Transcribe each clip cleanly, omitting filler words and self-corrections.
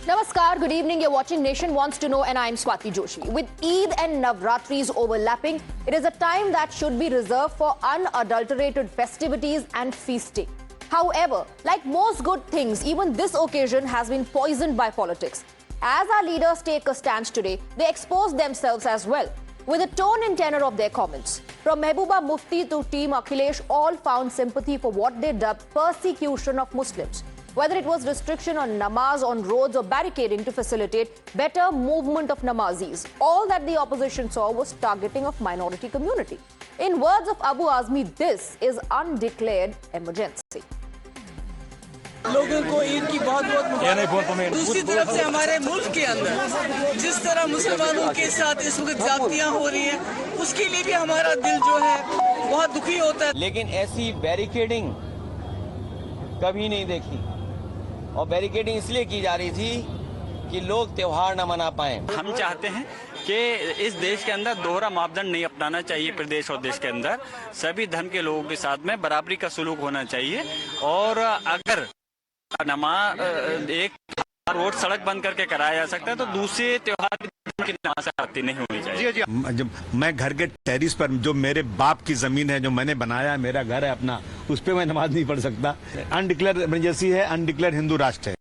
Namaskar, good evening. You're watching Nation Wants to Know and I'm Swati Joshi. With Eid and Navratris overlapping, it is a time that should be reserved for unadulterated festivities and feasting. However, like most good things, even this occasion has been poisoned by politics. As our leaders take a stance today, they expose themselves as well, with the tone and tenor of their comments. From Mehbooba Mufti to Team Akhilesh, all found sympathy for what they dubbed persecution of Muslims. Whether it was restriction on namaz on roads or barricading to facilitate better movement of namazis, all that the opposition saw was targeting of minority community. In words of Abu Azmi, this is undeclared emergency. लोगों को ईद की बहुत बहुत दूसरी तरफ से हमारे मुल्क के अंदर जिस तरह मुसलमानों के साथ इस वक्त ज्यादतियां हो रही हैं, उसके लिए भी हमारा दिल जो है बहुत दुखी होता है। लेकिन ऐसी बैरिकेडिंग कभी नहीं देखी और बैरिकेडिंग इसलिए की जा रही थी कि लोग त्योहार न मना पाए। हम चाहते हैं कि इस देश के अंदर दोहरा मापदंड नहीं अपनाना चाहिए। प्रदेश और देश के अंदर सभी धर्म के लोगों के साथ में बराबरी का सलूक होना चाहिए और अगर नमाज एक रोड सड़क बंद करके कराया जा सकता है तो दूसरे त्योहार की नमाज आती नहीं होनी चाहिए। जब मैं घर के टेरिस पर जो मेरे बाप की जमीन है, जो मैंने बनाया है, मेरा घर है अपना, उस पर मैं नमाज नहीं पढ़ सकता। अनडिक्लेयर्ड इमरजेंसी है, अनडिक्लेयर्ड हिंदू राष्ट्र है।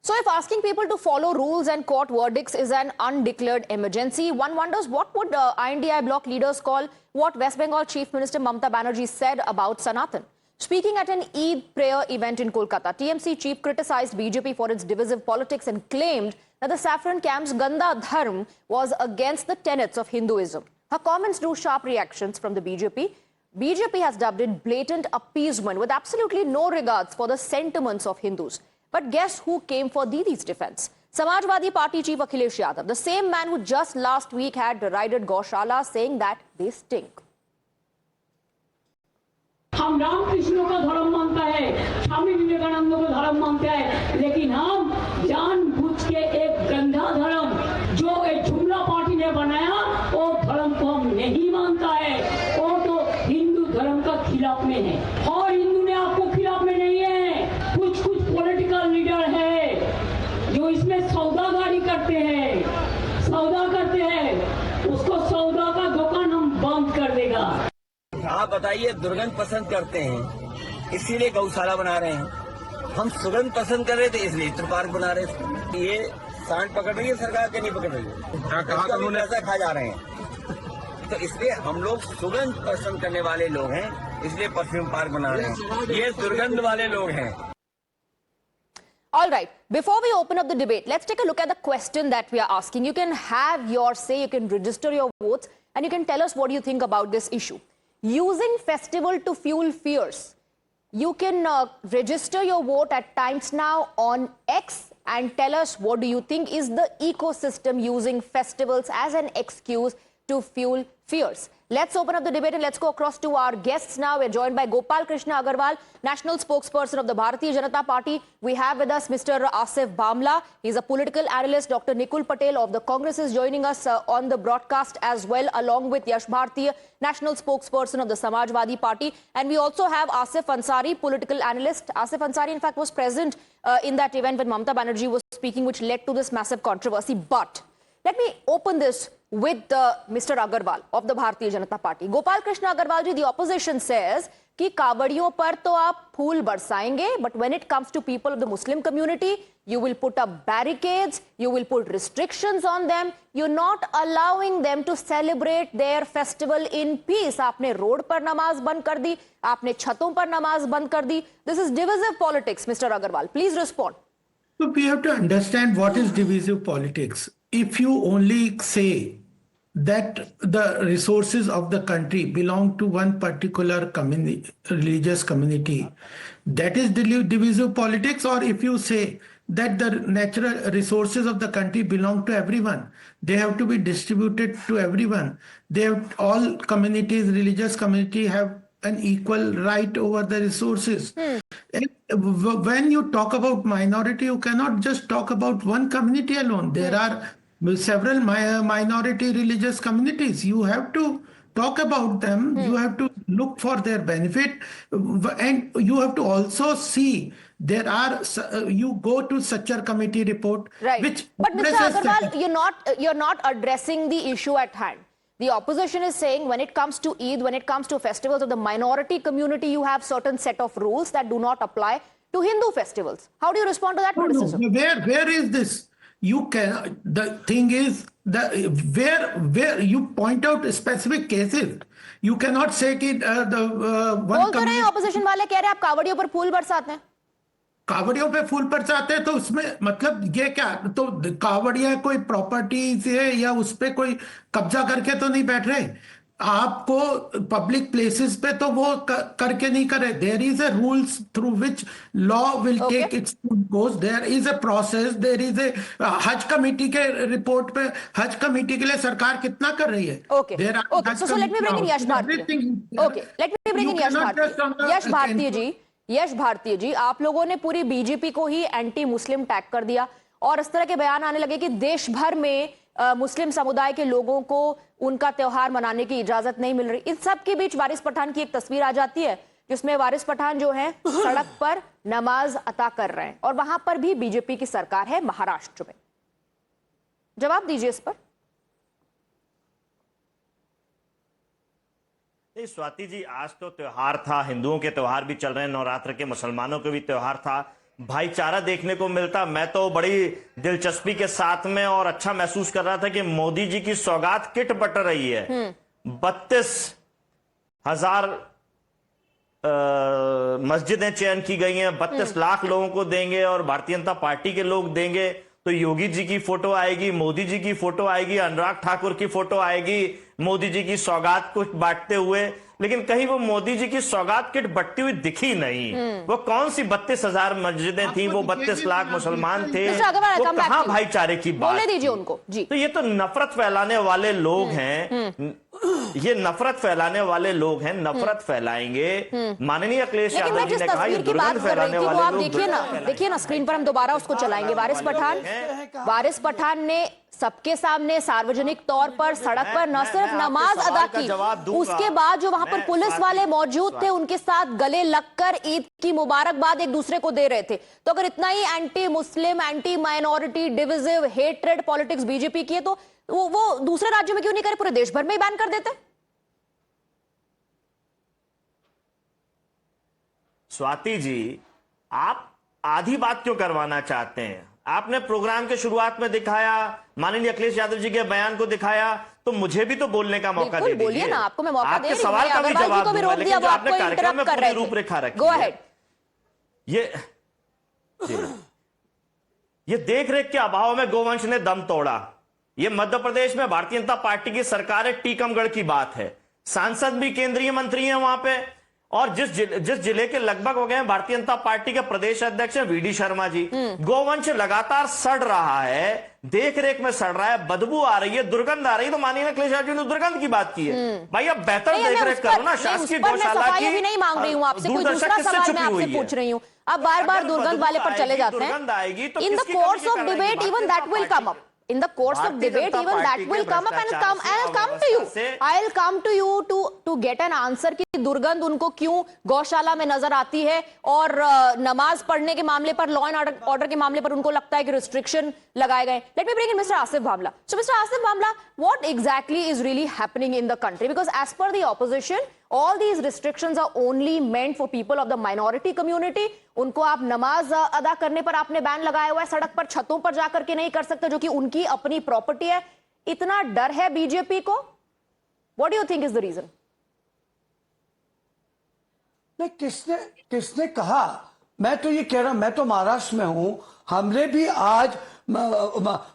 So if asking people to follow rules and court verdicts is an undeclared emergency, one wonders what would INDI bloc leaders call what West Bengal Chief Minister Mamata Banerjee said about Sanatan. Speaking at an Eid prayer event in Kolkata, TMC chief criticized BJP for its divisive politics and claimed that the saffron camp's Ganda Dharm was against the tenets of Hinduism. Her comments drew sharp reactions from the BJP. BJP has dubbed it blatant appeasement with absolutely no regards for the sentiments of Hindus. But guess who came for Didi's defense? Samajwadi Party chief Akhilesh Yadav, the same man who just last week had derided Gaushala, saying that they stink. हम रामकृष्ण को धर्म मानता है, स्वामी विवेकानंद को धर्म मानता है, लेकिन हम जानबूझ के एक गंदा धर्म जो एक जुमला पार्टी ने बनाया वो धर्म को हम नहीं मानता है। वो तो हिंदू धर्म का खिलाफ में है और हिंदू ने आपको खिलाफ में नहीं है। कुछ पॉलिटिकल लीडर है जो इसमें सौदागारी करते हैं, सौदा करते हैं, उसको सौदा का दुकान हम बंद कर देगा। आप बताइए, दुर्गंध पसंद करते हैं इसीलिए गौशाला बना रहे हैं, हम सुगंध पसंद कर रहे थे इसलिए इत्र पार्क बना रहे थे। ये सांड पकड़ रही है सरकार के नहीं पकड़ रही है, पैसा खा जा रहे हैं। तो इसलिए हम लोग सुगंध पसंद करने वाले लोग हैं, इसलिए परफ्यूम पार्क बना रहे हैं। ये दुर्गंध वाले लोग हैं। All right, before we open up the debate, let's take a look at the question that we are asking. You can have your say, you can register your votes, and you can tell us what you think about this issue. Using festival to fuel fears. You can register your vote at Times Now on X and tell us what do you think is the ecosystem using festivals as an excuse to fuel fears. Let's open up the debate and let's go across to our guests now. We're joined by Gopal Krishna Agarwal, National Spokesperson of the Bharatiya Janata Party. We have with us Mr. Asif Bhamla. He's a political analyst. Dr. Nikul Patel of the Congress is joining us on the broadcast as well, along with Yash Bhartiya, National Spokesperson of the Samajwadi Party. And we also have Asif Ansari, political analyst. Asif Ansari, in fact, was present in that event when Mamata Banerjee was speaking, which led to this massive controversy. But let me open this with Mr. Agarwal of the Bharatiya Janata Party. Gopal Krishna Agarwal ji, the opposition says कि कावड़ियों पर तो आप फूल बरसाएंगे, but when it comes to people of the Muslim community, you will put up barricades, you will put restrictions on them, you're not allowing them to celebrate their festival in peace. आपने road पर नमाज बंद कर दी, आपने छतों पर नमाज बंद कर दी. This is divisive politics, Mr. Agarwal. Please respond. So we have to understand what is divisive politics. If you only say that the resources of the country belong to one particular community, religious community, that is divisive politics. Or if you say that the natural resources of the country belong to everyone, they have to be distributed to everyone. They have, all communities, religious community have an equal right over the resources. And when you talk about minority, you cannot just talk about one community alone. There are several minority religious communities. You have to talk about them. You have to look for their benefit, and you have to also see There are, you go to Sachar committee report, Right. which But Mr. addresses Agarwal, that. you're not addressing the issue at hand. The opposition is saying when it comes to Eid, when it comes to festivals of the minority community, you have certain set of rules that do not apply to Hindu festivals. How do you respond to that No, criticism? where is this? You can, the thing is, where you point out specific cases. You cannot say that one बोल तो रहे हैं community- opposition वाले, कह रहे हैं आप कावड़ियों पर फूल बरसाते हैं. कावड़ियों पे फूल बरसाते हैं, तो उसमें मतलब ये क्या, तो कावड़िया कोई प्रॉपर्टी से या उस पे कोई कब्जा करके तो नहीं बैठ रहे. आपको पब्लिक प्लेसेस पे तो वो करके नहीं करे. There is a rules through which law will Okay. Take its course. There is a process. There is a Haj committee के रिपोर्ट पे हज कमेटी के लिए सरकार कितना कर रही है. Okay. There are Okay. Hajj So let me bring in committee Yash now. Bhartiya. Everything is there. Okay. Let me bring You in Yash cannot just on Bhartiya. the- यश भारतीय जी, यश भारतीय जी, आप लोगों ने पूरी बीजेपी को ही एंटी मुस्लिम tag कर दिया और इस तरह के बयान आने लगे कि देश भर में मुस्लिम समुदाय के लोगों को उनका त्योहार मनाने की इजाजत नहीं मिल रही. इन सब के बीच वारिस पठान की एक तस्वीर आ जाती है जिसमें वारिस पठान जो है सड़क पर नमाज अता कर रहे हैं और वहां पर भी बीजेपी की सरकार है महाराष्ट्र में. जवाब दीजिए इस पर. नहीं स्वाति जी, आज तो त्योहार था, हिंदुओं के त्योहार भी चल रहे हैं, नवरात्र के मुसलमानों के भी त्योहार था, भाईचारा देखने को मिलता. मैं तो बड़ी दिलचस्पी के साथ में और अच्छा महसूस कर रहा था कि मोदी जी की सौगात किट बट रही है. 32,000 मस्जिदें चयन की गई हैं, 32 लाख लोगों को देंगे और भारतीय जनता पार्टी के लोग देंगे. तो योगी जी की फोटो आएगी, मोदी जी की फोटो आएगी, अनुराग ठाकुर की फोटो आएगी मोदी जी की सौगात को बांटते हुए. लेकिन कहीं वो मोदी जी की सौगात किट बटती हुई दिखी नहीं. वो कौन सी 32,000 मस्जिदें थी, वो 32 लाख मुसलमान थे, Mr. Agarwal, वो come back कहां to you. भाईचारे की बात बोलने थी? दीजिए उनको जी. तो ये तो नफरत फैलाने वाले लोग हैं. ये नफरत फैलाने वाले लोग हैं, नफरत फैलाएंगे. माननीय अखिलेश लेकिन मैं यादव जी जिस ने कहा ये तस्वीर की बात दुर्गंध कर रही फैलाने थी वो वाले आप लोग देखिए ना स्क्रीन पर हम दोबारा उसको चलाएंगे. वारिस पठान ने सबके सामने सार्वजनिक तौर पर सड़क पर न सिर्फ नमाज अदा की, उसके बाद जो वहां पर पुलिस वाले मौजूद थे उनके साथ गले लगकर ईद की मुबारकबाद एक दूसरे को दे रहे थे. तो अगर इतना ही anti Muslim, anti minority, divisive, hatred politics BJP की है तो वो दूसरे राज्यों में क्यों नहीं करे, पूरे देश भर में ही बैन कर देते. स्वाति जी, आप आधी बात क्यों करवाना चाहते हैं? आपने प्रोग्राम के शुरुआत में दिखाया, माननीय अखिलेश यादव जी के बयान को दिखाया, तो मुझे भी तो बोलने का मौका दे बिल्कुल दीजिए. बोलिए ना, आपको मैं मौका दे आपके रही हूं. सवाल का भी अग्रवाल जी जवाब को भी दूंगा, रोक दिया, लेकिन वो आपने आपको कार्यक्रम में इंटरप्ट कर पूरी रहे थे. रूपरेखा रखी गो है. अहेड. ये देख रेख के अभाव में गोवंश ने दम तोड़ा. ये मध्य प्रदेश में भारतीय जनता पार्टी की सरकार है, टीकमगढ़ की बात है. सांसद भी केंद्रीय मंत्री हैं वहां पे, और जिस जिले के लगभग हो गए भारतीय जनता पार्टी के प्रदेश अध्यक्ष हैं वीडी शर्मा जी. गोवंश लगातार सड़ रहा है, देख रेख में सड़ रहा है, बदबू आ रही है, दुर्गंध आ रही है. तो माननीय अखिलेश यादव जी ने दुर्गंध की बात की है. भाई अब बेहतर नहीं, देख मैं रेख उस करो पर- ना. नहीं, शासकीय उस पर मैं गौशाला सफाई की भी नहीं मांग रही हूँ आपसे, कोई दूरदर्शक दूसरा किससे सवाल छुपी मैं आपसे हुई है? पूछ रही हूँ. अब बार बार अगर दुर्गंध बदबू वाले पर चले आएगी, जाते दुर्गंध आएगी, हैं. तो इन द किसकी कोर्स कमी ऑफ कराएगी? डिबेट इवन भारतीय that will Janata come up. In the course of भारतीय debate, Janata even that party will के come up and भ्रष्टाचार से, I'll come to you. अव्यवस्था से- I'll come to you to get an answer कि दुर्गंध उनको क्यों गौशाला में नजर आती है और नमाज पढ़ने के मामले पर, लॉ एंड ऑर्डर के मामले पर उनको लगता है कि रिस्ट्रिक्शन लगाए गए. Let me bring in Mr. Asif Bhamla. So Mr. Asif Bhamla, what exactly is really happening in the country? Because as per the opposition, all these restrictions are only meant for people of the minority community. उनको आप नमाज अदा करने पर आपने ban लगाया हुआ है, सड़क पर छतों पर जाकर के नहीं कर सकते, जो कि उनकी अपनी प्रॉपर्टी है. इतना डर है बीजेपी को. What do you think is the reason? नहीं, किसने कहा? मैं तो ये कह रहा हूं, मैं तो महाराष्ट्र में हूं, हमने भी आज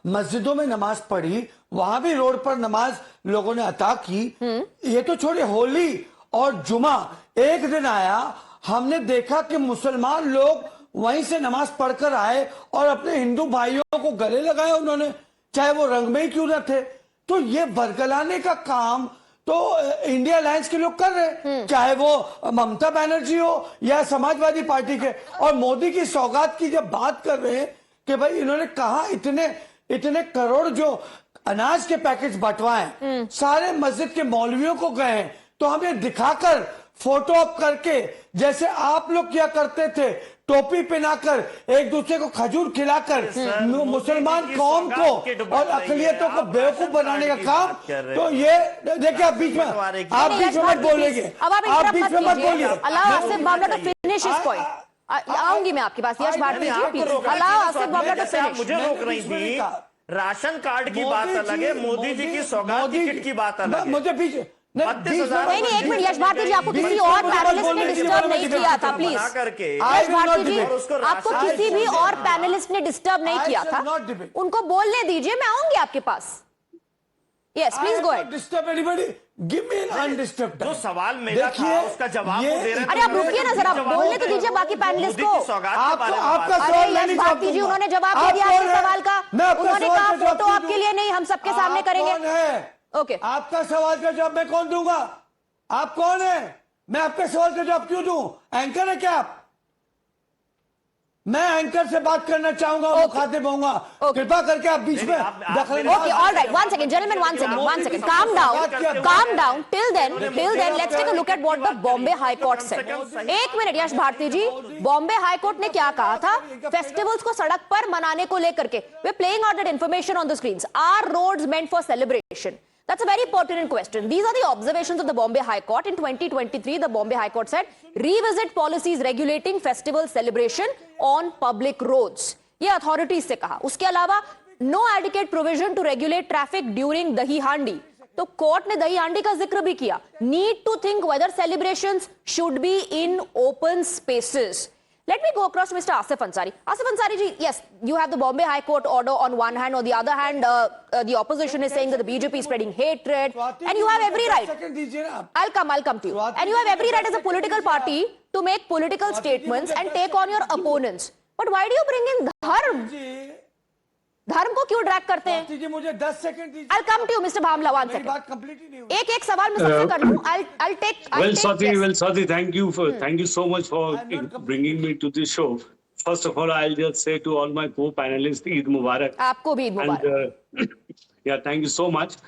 मस्जिदों में नमाज पढ़ी, वहां भी रोड पर नमाज लोगों ने अता की. ये तो छोड़िए, होली और जुमा एक दिन आया, हमने देखा कि मुसलमान लोग वहीं से नमाज पढ़कर आए और अपने हिंदू भाइयों को गले लगाए उन्होंने, चाहे वो रंग में ही क्यों न थे. तो ये बरगलाने का काम तो इंडिया अलायंस के लोग कर रहे हैं, चाहे वो ममता बनर्जी हो या समाजवादी पार्टी के. और मोदी की सौगात की जब बात कर रहे हैं कि भाई इन्होंने कहा इतने करोड़ जो अनाज के पैकेट बंटवाए सारे मस्जिद के मौलवियों को गए हैं, तो हमें दिखाकर फोटो अप करके, जैसे आप लोग क्या करते थे टोपी पहनाकर एक दूसरे को खजूर खिलाकर मुसलमान कौम को और अकलियतों को बेवकूफ बनाने का काम, तो ये देखिए आप बीच में मत बोलेंगे, आप बीच में मत बोलिए। अल्लाह आसिफ बावला टू फिनिश हिज पॉइंट। आऊंगी मैं आपके पास, यश भारती जी, अल्लाह आसिफ बावला टू फिनिश। मुझे रोक रही थी, राशन कार्ड की बात अलग है, मोदी जी की सौगात किट की बात अलग है। मुझे बीच नहीं, एक मिनट यश भारती जी, आपको किसी और पैनलिस्ट ने डिस्टर्ब नहीं किया था, प्लीज। यश भारती जी, आपको किसी भी और पैनलिस्ट ने डिस्टर्ब नहीं किया था, उनको बोलने दीजिए, मैं आऊंगी आपके पास। Yes, please go ahead. Disturb anybody, give me an undisturbed. जो सवाल मेरा था उसका जवाब वो दे रहे हैं। अरे आप रुकिए ना जरा, बोलने तो दीजिए बाकी पैनलिस्ट को। आपका अरे यश भारती जी, उन्होंने जवाब दे दिया आपके सवाल का, उन्होंने कहा फोटो आपके लिए नहीं, हम सबके सामने करेंगे। ओके, आपका सवाल का जवाब मैं कौन दूंगा? आप कौन है? मैं आपके सवाल का जवाब क्यों दूं? एंकर है क्या आप? मैं एंकर से बात करना चाहूंगा, मुखातिब होऊंगा। कृपा करके आप बीच में दखल। Okay, alright, one second gentleman, one second, calm down. Till then, let's take a look at what the Bombay High Court said. एक मिनट यश भारती जी, बॉम्बे हाई कोर्ट ने क्या कहा था फेस्टिवल्स को सड़क पर मनाने को लेकर के? We're playing out that information on the screens. Are roads meant for celebration? That's a very pertinent question. These are the observations of the Bombay High Court. In 2023, the Bombay High Court said, revisit policies regulating festival celebration on public roads. ये authorities से कहा. उसके अलावा, no adequate provision to regulate traffic during Dahi Handi. तो court ने दही हांडी का जिक्र भी किया. Need to think whether celebrations should be in open spaces. Let me go across to Mr. Asif Ansari. Asif Ansari ji, yes, you have the Bombay High Court order on one hand. On the other hand, the opposition is saying that the BJP is spreading hatred. And you have every right. I'll come to you. And you have every right as a political party to make political statements and take on your opponents. But why do you bring in dharm? धर्म को क्यों drag करते हैं? मुझे 10 second दीजिए। I'll come to you, Mr. Bhamla, one second. बात complete ही नहीं हुई। एक सवाल मैं सबसे कर लूं. I'll take. Swati, thank you so much for bringing me to this show. First of all, I'll just say to all my co-panelists, Eid Mubarak. आपको भी ईद मुबारक. Yeah, thank you so much.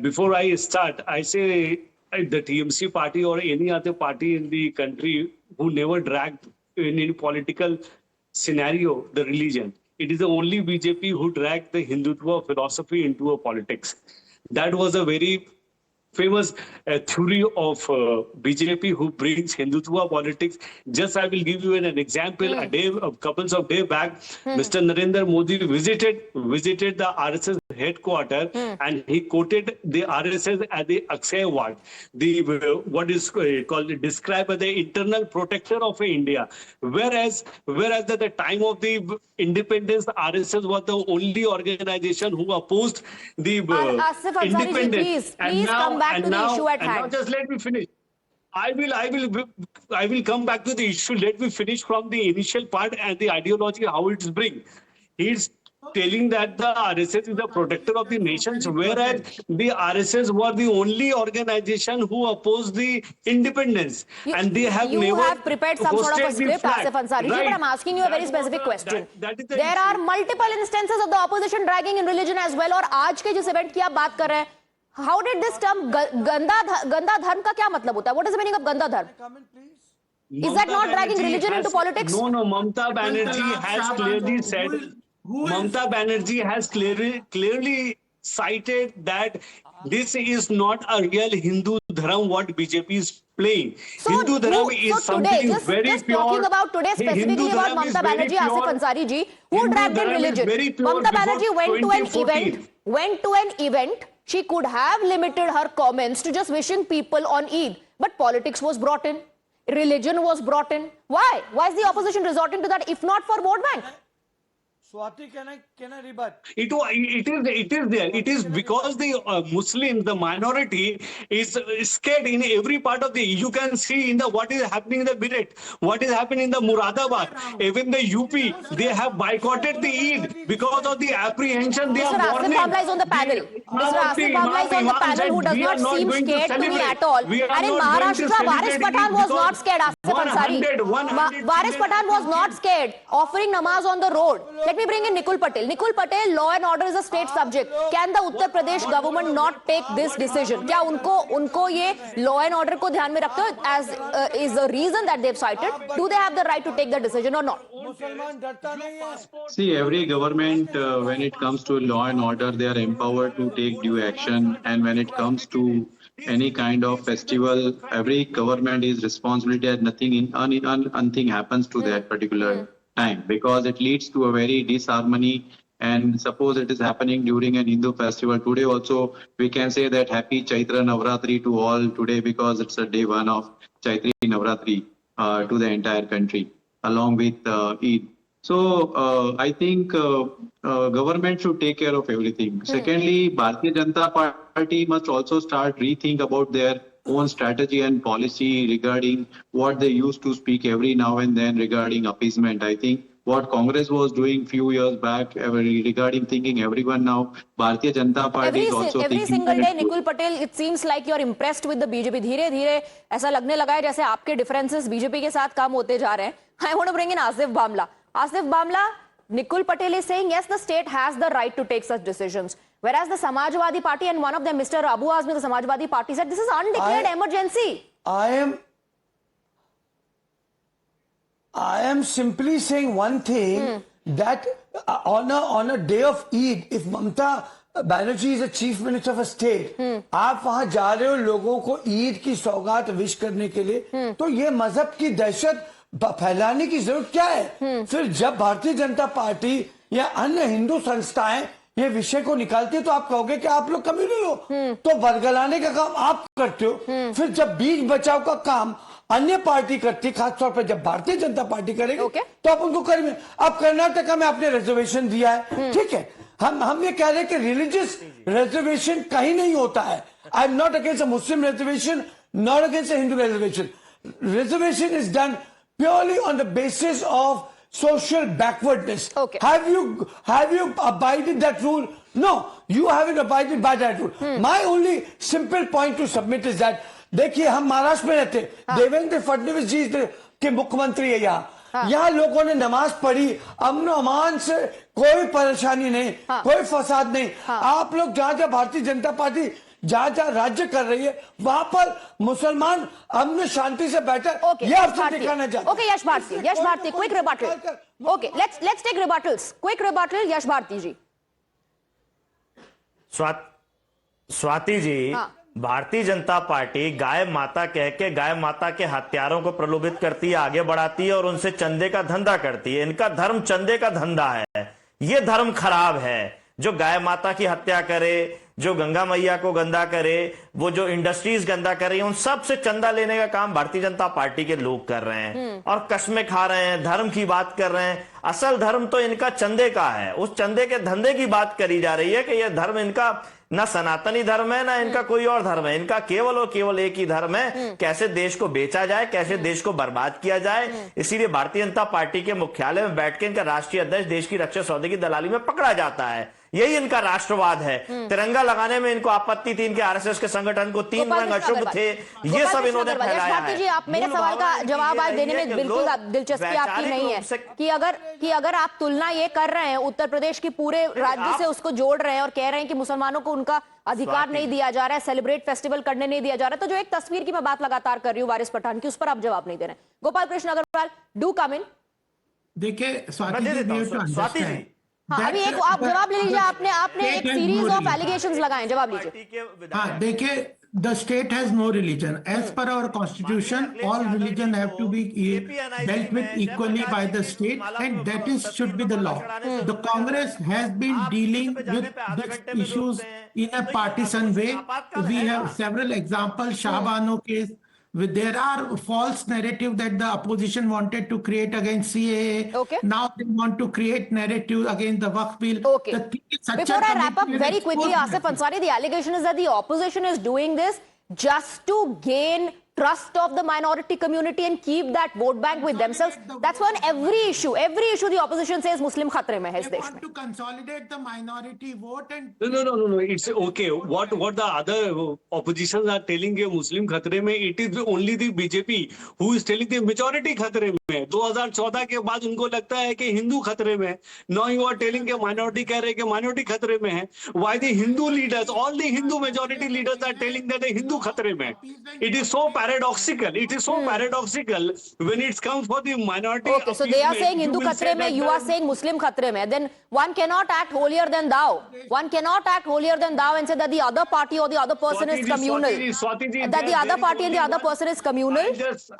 Before I start, I say the TMC party or any other party in the country who never dragged in any political scenario the religion. It is the only BJP who dragged the Hindutva philosophy into a politics. That was a very famous theory of BJP who brings Hindutva politics. Just I will give you an example. A couple of days back, Mr. Narendra Modi visited the RSS headquarters and he quoted the RSS as the Akshay Ward, the what is called described as the internal protector of India. Whereas at the time of the independence, RSS was the only organization who opposed the Asif Ansari ji, independence. please come back to the issue at hand. Now just let me finish. I will come back to the issue. Let me finish from the initial part and the ideology, how it's bring. He's telling that the RSS is the protector of the nations, whereas the RSS were the only organization who opposed the independence. And they have you never have prepared some sort of a hosted the script, flag. Asif Ansari ji, Right. but I'm asking you a very specific question. That is the There issue. are multiple instances of the opposition dragging in religion as well. और आज के जिस event की आप बात कर रहे हैं, how did this term गंदा धर्म का क्या मतलब होता है? What is the meaning of गंदा धर्म? Is that not dragging religion into politics? No, Mamata Banerjee has clearly said. Mamata Banerjee has clearly cited that this is not a real Hindu dharma what BJP is playing. So, Hindu dharma so is something today, very just pure. talking about today specifically Hindu about dharma is Mamata very Banerjee, Asif pure. Ansari ji, who Hindu dragged in dharma is religion. very pure Mamata before Banerjee went to an event. She could have limited her comments to just wishing people on Eid, but politics was brought in. Religion was brought in. Why? Why is the opposition resorting to that if not for vote bank? Swati, can I rebut? It is there. It is because the Muslims, the minority, is scared in every part of the. You can see in the what is happening in the Biret, what is happening in the Muradabad, even the UP. They have boycotted the Eid because of the apprehension. They Mr. are Asif warning. Bhamla is on the panel. Mr. Asif Bhamla is on the panel who does not seem scared to me at all. And in Maharashtra, Varis Pathan was not scared, Asif Ansari. Varis Pathan was not scared, offering namaz on the road. Let me me bring in Nikul Patel. Nikul Patel, law and order is a state subject. Can the Uttar Pradesh government not take this decision? क्या उनको ये law and order को ध्यान में रखते हो as is the reason that they've cited? Do they have the right to take the decision or not? See, every government, when it comes to law and order, they are empowered to take due action. And when it comes to any kind of festival, every government is responsibility that nothing happens to that particular time, because it leads to a very disharmony. And suppose it is happening during an Hindu festival today also, we can say that happy Chaitra Navratri to all today, because it's a day one of Chaitri Navratri to the entire country along with Eid. So I think government should take care of everything. Secondly, Bharatiya Janata Party must also start rethink about their own strategy and policy regarding what they used to speak every now and then regarding appeasement. I think what Congress was doing few years back regarding thinking everyone now, Bharatiya Janata Party is also every thinking single day, Nikul Patel, it seems like you're impressed with the BJP. धीरे धीरे ऐसा लगने लगा है जैसे आपके differences BJP के साथ काम होते जा रहे हैं. I want to bring in Asif Bamla. Asif Bamla, Nikul Patel is saying yes, the state has the right to take such decisions. Whereas the Samajwadi Party and one of them, Mr. Abu Azmi, the Samajwadi Party, said this is undeclared emergency. I am simply saying one thing, that on a day of Eid, if Mamata Banerjee is the chief minister of a state, आप वहां जा रहे हो लोगों को ईद की सौगात wish करने के लिए, तो ये मजहब की दहशत फैलाने की जरूरत क्या है? फिर जब भारतीय जनता पार्टी या अन्य हिंदू संस्थाएं ये विषय को निकालती है तो आप कहोगे कि आप लोग कम्युनल हो, तो बरगलाने का काम आप करते हो. फिर जब बीच बचाव का काम अन्य पार्टी करती, खासतौर पर जब भारतीय जनता पार्टी करेगी, तो आप उनको करेंगे. अब कर्नाटका में आपने रिजर्वेशन दिया है, ठीक है, हम ये कह रहे हैं कि रिलीजियस रिजर्वेशन कहीं नहीं होता है. I am not against a Muslim reservation, not against a Hindu reservation. Reservation is done purely on the basis of social backwardness. Okay. Have you abided that rule? No, you haven't abided by that rule. My only simple point to submit is that, देखिए हम महाराष्ट्र में रहते, देवेंद्र फडणवीस जी के मुख्यमंत्री है यहाँ लोगों ने नमाज पढ़ी, अमन अमान से कोई परेशानी नहीं, कोई फसाद नहीं. आप लोग जहाँ भारतीय जनता पार्टी जहाँ राज्य कर रही है वहां पर मुसलमान अमन शांति से बैठे, ये आपसे दिखाना चाहते हैं. Okay, Yash Bharti, quick rebuttal. Okay, let's take rebuttals. Quick rebuttal, Yash Bharti ji. Swati ji, Bharatiya Janata party गाय माता कह के गाय माता के हत्यारों को प्रलोभित करती है, आगे बढ़ाती है और उनसे चंदे का धंधा करती है. इनका धर्म चंदे का धंधा है. ये धर्म खराब है. जो गाय माता की हत्या करे, जो गंगा मैया को गंदा करे, वो जो इंडस्ट्रीज गंदा कर रही है, उन सब से चंदा लेने का काम भारतीय जनता पार्टी के लोग कर रहे हैं और कस्में खा रहे हैं, धर्म की बात कर रहे हैं. असल धर्म तो इनका चंदे का है. उस चंदे के धंधे की बात करी जा रही है कि यह धर्म इनका ना सनातनी धर्म है, ना इनका कोई और धर्म है. इनका केवल और केवल एक ही धर्म है, कैसे देश को बेचा जाए, कैसे देश को बर्बाद किया जाए. इसीलिए भारतीय जनता पार्टी के मुख्यालय में बैठ के इनका राष्ट्रीय अध्यक्ष देश की रक्षा सौदे की दलाली में पकड़ा जाता है. यही इनका राष्ट्रवाद है. तिरंगा लगाने में इनको आपत्ति थी, इनके आरएसएस के संगठन को 3 रंग अशुभ थे, ये सब इन्होंने फैलाया है. जी, आप मेरे सवाल का जवाब आज देने में बिल्कुल दिलचस्पी आपकी नहीं है कि अगर आप तुलना ये कर रहे हैं उत्तर प्रदेश की पूरे राज्य से उसको जोड़ रहे हैं और कह रहे हैं कि मुसलमानों को उनका अधिकार नहीं दिया जा रहा है, सेलिब्रेट फेस्टिवल करने नहीं दिया जा रहा है, तो जो एक तस्वीर की मैं बात लगातार कर रही हूँ वारिस पठान की, उस पर आप जवाब नहीं दे रहे हैं. गोपाल कृष्ण अग्रवाल, डू कम इन. देखिए स्वाति जी, हाँ, अभी एक आप जवाब ले लीजिए. आपने एक सीरीज ऑफ एलिगेशंस लगाए, जवाब लीजिए. हाँ, देखिए, the state has no religion. As per our constitution, all religion have to be dealt with equally by the state, and that should be the law. The Congress has been dealing with these issues in a partisan way. We have several examples. Shahbano case. There are false narrative that the opposition wanted to create against CAA. Okay. Now they want to create narrative against the Waqf bill. Okay. Before I wrap up very quickly, Asif Ansari, the allegation is that the opposition is doing this just to gain trust of the minority community and keep that vote bank with themselves. That's why on every issue the opposition says Muslim khatre mein hai is They desh want mein. to consolidate the minority vote and No. It's okay. What the other oppositions are telling you Muslim khatre mein, it is only the BJP who is telling the majority khatre mein. 2014 के बाद उनको लगता है कि हिंदू खतरे में. Now you are telling कि minority कह रहे हैं कि minority खतरे में है. Why the Hindu leaders, all the Hindu majority leaders are telling that the Hindu khatre mein. It is so paradoxical. It is so paradoxical when it comes for the minority. Okay, so they are saying Hindu you will say khatre mein, that you are saying Muslim khatre mein. Then one cannot act holier than thou. One cannot act holier than thou and say that the other party or the other person is communal. That the other party and the other person is communal.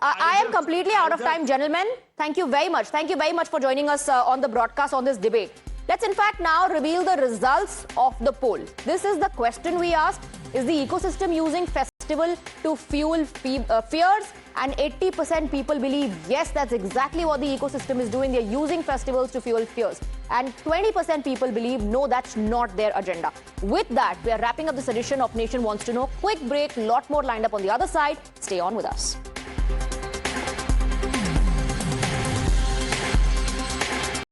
I am completely out of time, gentlemen. Thank you very much. Thank you very much for joining us on the broadcast on this debate. Let's in fact now reveal the results of the poll. This is the question we asked. Is the ecosystem using festival to fuel fears? And 80% people believe, yes, that's exactly what the ecosystem is doing. They're using festivals to fuel fears. And 20% people believe, no, that's not their agenda. With that, we are wrapping up this edition of Nation Wants to Know. Quick break, lot more lined up on the other side. Stay on with us.